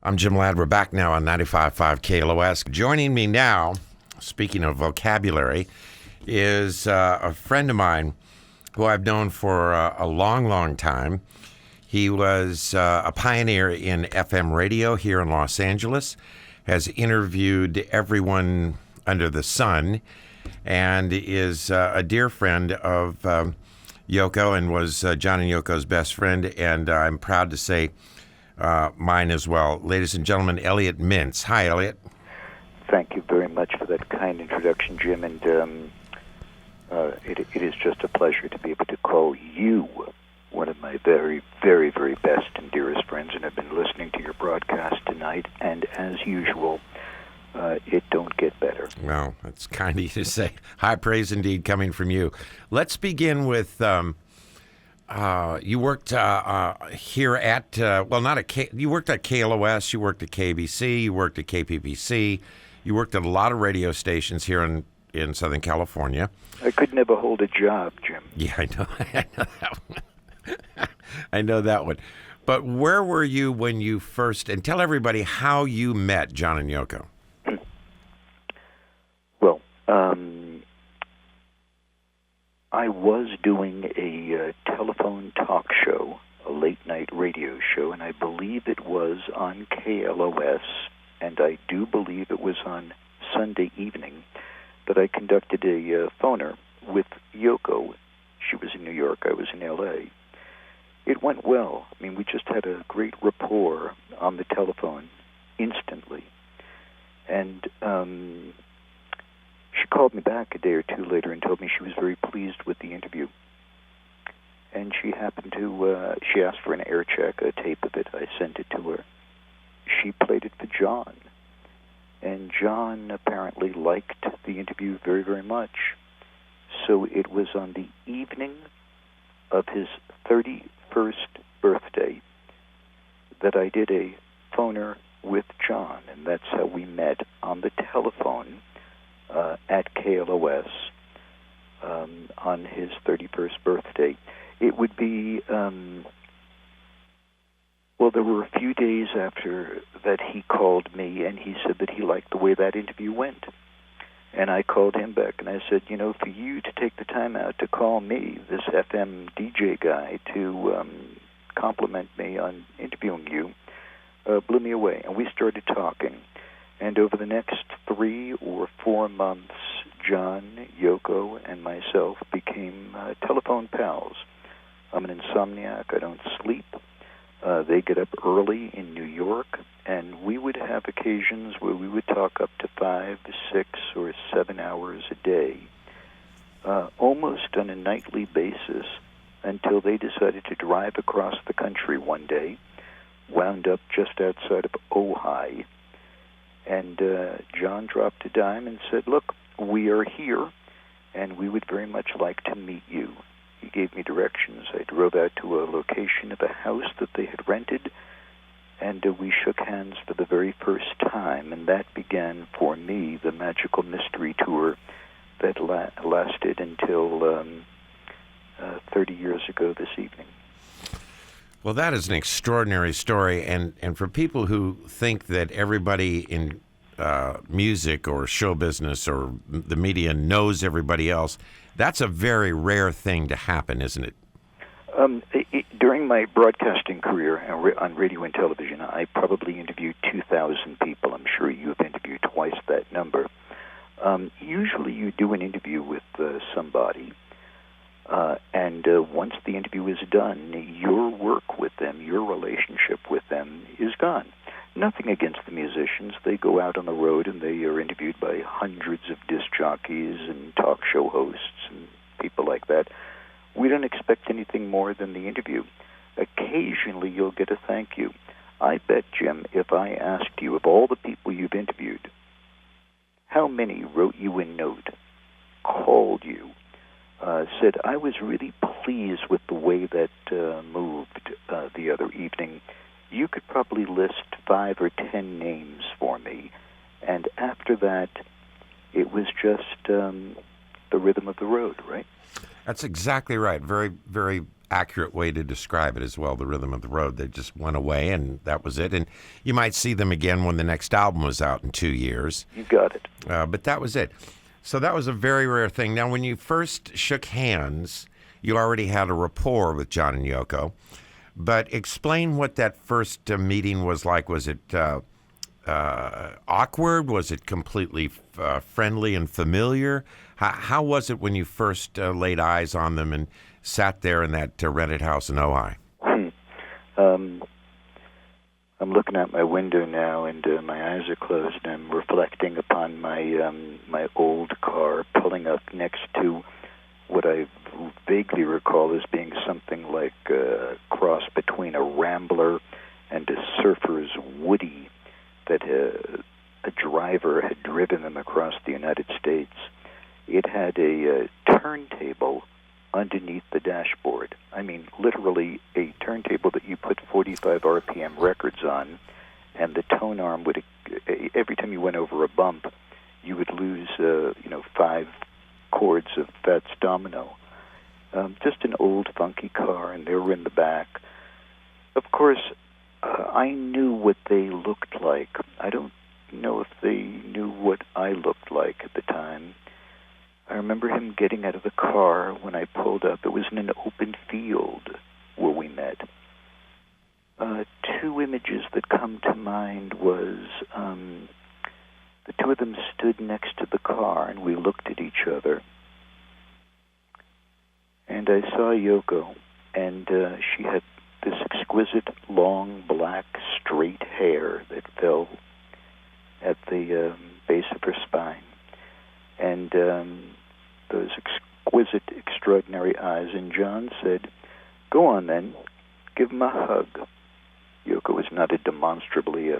I'm Jim Ladd. We're back now on 95.5 KLOS. Joining me now, speaking of vocabulary, is a friend of mine who I've known for a long, long time. He was a pioneer in FM radio here in Los Angeles, has interviewed everyone under the sun, and is a dear friend of Yoko and was John and Yoko's best friend, and I'm proud to say mine as well. Ladies and gentlemen, Elliot Mintz. Hi, Elliot. Thank you very much for that kind introduction, Jim, and it is just a pleasure to be able to call you one of my very, very, very best and dearest friends, and I've been listening to your broadcast tonight, and as usual, it don't get better. Well, that's kind of you to say. High praise indeed coming from you. Let's begin with you worked here at, you worked at KLOS, you worked at KBC, you worked at KPPC, you worked at a lot of radio stations here in Southern California. I could never hold a job, Jim. Yeah, I know that one. I know that one. But where were you when you first, and tell everybody how you met John and Yoko. Well, I was doing a telephone talk show, a late-night radio show, and I believe it was on KLOS, and I do believe it was on Sunday evening, that I conducted a phoner with Yoko. She was in New York, I was in L.A. It went well. I mean, we just had a great rapport on the telephone instantly. And she called me back a day or two later and told me she was very pleased with the interview. And she happened to, she asked for an air check, a tape of it. I sent it to her. She played it for John. And John apparently liked the interview very, very much. So it was on the evening of his 31st birthday that I did a phoner with John, and that's how we met on the telephone at KLOS on his 31st birthday. It would be, well, there were a few days after that he called me, and he said that he liked the way that interview went. And I called him back, and I said, you know, for you to take the time out to call me, this FM DJ guy, to compliment me on interviewing you, blew me away. And we started talking. And over the next 3 or 4 months, John, Yoko, and myself became telephone pals. I'm an insomniac. I don't sleep. They get up early in New York, and we would have occasions where we would talk up to 5, 6, or 7 hours a day, almost on a nightly basis, until they decided to drive across the country one day, wound up just outside of Ojai, and John dropped a dime and said, look, we are here, and we would very much like to meet you. He gave me directions. I drove out to a location of a house that they had rented, and we shook hands for the very first time, and that began for me the magical mystery tour that lasted until 30 years ago this evening. Well, that is an extraordinary story, and for people who think that everybody in music or show business or the media knows everybody else, that's a very rare thing to happen, isn't it? During my broadcasting career on radio and television, I probably interviewed 2,000 people. I'm sure you've interviewed twice that number. Usually you do an interview with somebody, and once the interview is done, your work with them, your relationship with them is gone. Nothing against the musicians. They go out on the road and they are interviewed by hundreds of disc jockeys and talk show hosts and people like that. We don't expect anything more than the interview. Occasionally you'll get a thank you. I bet, Jim, if I asked you, of all the people you've interviewed, how many wrote you a note, called you, said, I was really pleased with the way that moved the other evening, you could probably list 5 or 10 names for me. And after that, it was just the rhythm of the road, right? That's exactly right. Very, very accurate way to describe it as well, the rhythm of the road. They just went away, and that was it. And you might see them again when the next album was out in 2 years. You got it. But that was it. So that was a very rare thing. Now, when you first shook hands, you already had a rapport with John and Yoko. But explain what that first meeting was like. Was it awkward? Was it completely friendly and familiar? How was it when you first laid eyes on them and sat there in that rented house in Ojai? I'm looking out my window now, and my eyes are closed, and I'm reflecting upon my old car pulling up next to what I vaguely recall as being something like a cross between a Rambler and a Surfer's Woody that a driver had driven them across the United States. It had a turntable underneath the dashboard. I mean, literally a turntable that you put 45 RPM records on, and the tone arm would, every time you went over a bump, you would lose, 5 chords of Fats Domino. Just an old, funky car, and they were in the back. Of course, I knew what they looked like. I don't know if they knew what I looked like at the time. I remember him getting out of the car when I pulled up. It was in an open field where we met. 2 images that come to mind was the 2 of them stood next to the car, and we looked at each other. And I saw Yoko, and she had this exquisite, long, black, straight hair that fell at the base of her spine. And those exquisite, extraordinary eyes. And John said, "Go on then, give him a hug." Yoko was not a demonstrably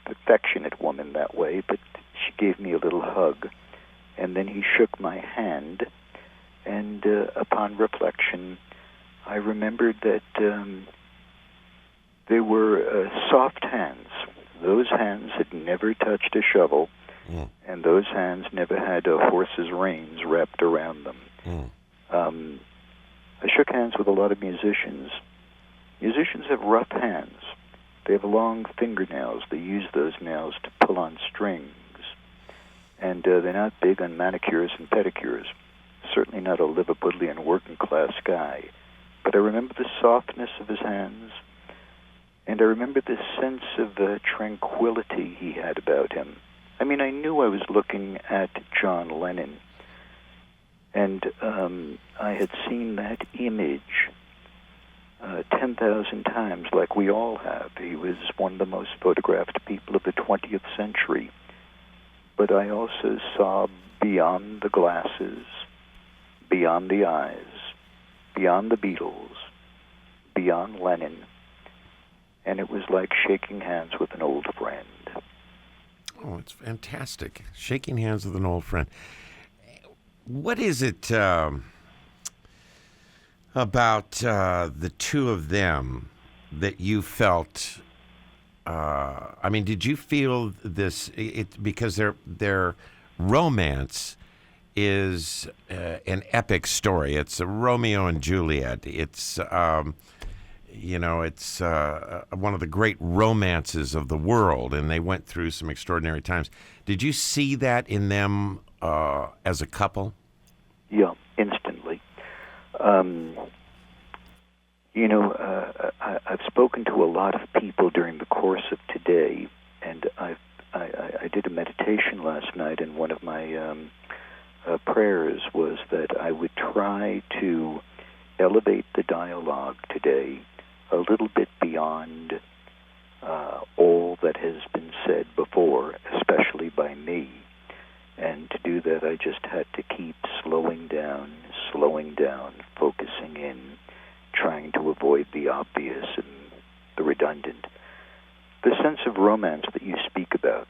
affectionate woman that way, but she gave me a little hug. And then he shook my hand, and upon reflection, I remembered that they were soft hands. Those hands had never touched a shovel, and those hands never had a horse's reins wrapped around them. I shook hands with a lot of musicians. Musicians have rough hands. They have long fingernails. They use those nails to pull on strings. And they're not big on manicures and pedicures. Certainly not a Liverpudlian working-class guy. But I remember the softness of his hands, and I remember this sense of tranquility he had about him. I mean, I knew I was looking at John Lennon, and I had seen that image 10,000 times, like we all have. He was one of the most photographed people of the 20th century. But I also saw beyond the glasses, beyond the eyes, beyond the Beatles, beyond Lennon, and it was like shaking hands with an old friend. Oh, it's fantastic. Shaking hands with an old friend. What is it about the 2 of them that you felt, I mean, did you feel this, because their romance is an epic story. It's a Romeo and Juliet. It's, it's one of the great romances of the world, and they went through some extraordinary times. Did you see that in them as a couple? Yeah, instantly. I've spoken to a lot of people during the course of today, and I did a meditation last night, and one of my prayers was that I would try to elevate the dialogue today a little bit beyond all that has been said before, especially by me. And to do that, I just had to keep slowing down, focusing in, trying to avoid the obvious and the redundant. The sense of romance that you speak about,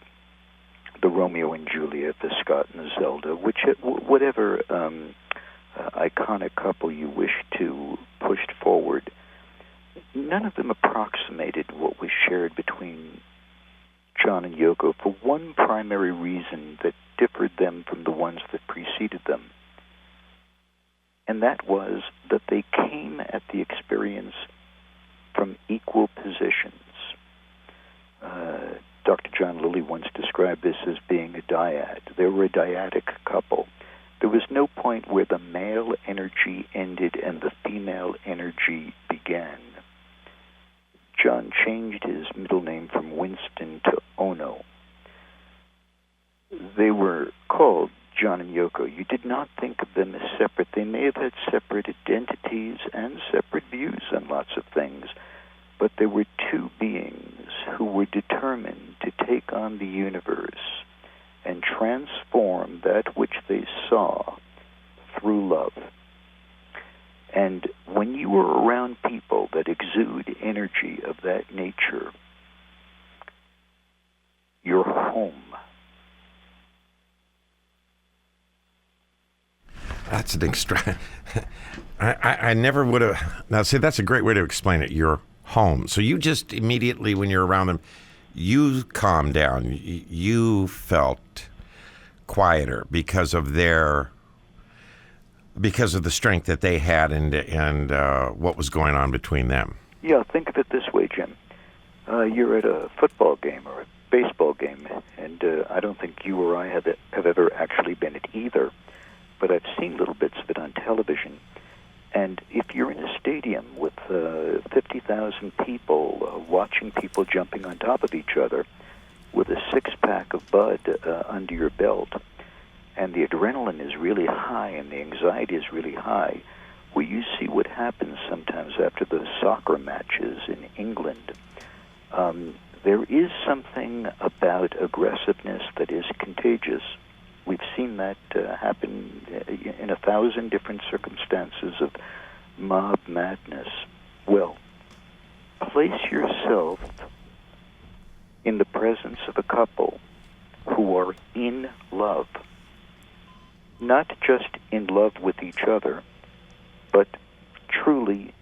the Romeo and Juliet, the Scott and Zelda, whatever iconic couple you wish to push forward, none of them approximated what was shared between John and Yoko for one primary reason that differed them from the ones that preceded them. And that was that they came at the experience from equal positions. Dr. John Lilly once described this as being a dyad. They were a dyadic couple. There was no point where the male energy ended and the female energy began. John changed his middle name from Winston to Ono. They were called John and Yoko. You did not think of them as separate. They may have had separate identities and separate views on lots of things, but they were two beings who were determined to take on the universe and transform that which they saw through love. And when you are around people that exude energy of that nature, you're home. That's an extra. I never would have. Now, see, that's a great way to explain it. You're home. So you just immediately, when you're around them, you calmed down. You felt quieter because of the strength that they had and what was going on between them. Yeah, think of it this way, Jim. You're at a football game or a baseball game, and I don't think you or I have ever actually been at either, but I've seen little bits of it on television. And if you're in a stadium with 50,000 people watching people jumping on top of each other with a six-pack of Bud under your belt, and the adrenaline is really high and the anxiety is really high, well, you see what happens sometimes after the soccer matches in England. There is something about aggressiveness that is contagious. We've seen that happen in 1,000 different circumstances of mob madness. Well, place yourself in the presence of a couple who are in love. Not just in love with each other, but truly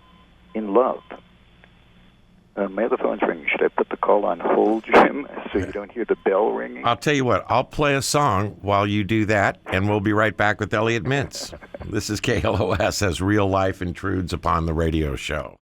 in love. My other phone's ringing. Should I put the call on hold, Jim, so you don't hear the bell ringing? I'll tell you what. I'll play a song while you do that, and we'll be right back with Elliot Mintz. This is KLOS as real life intrudes upon the radio show.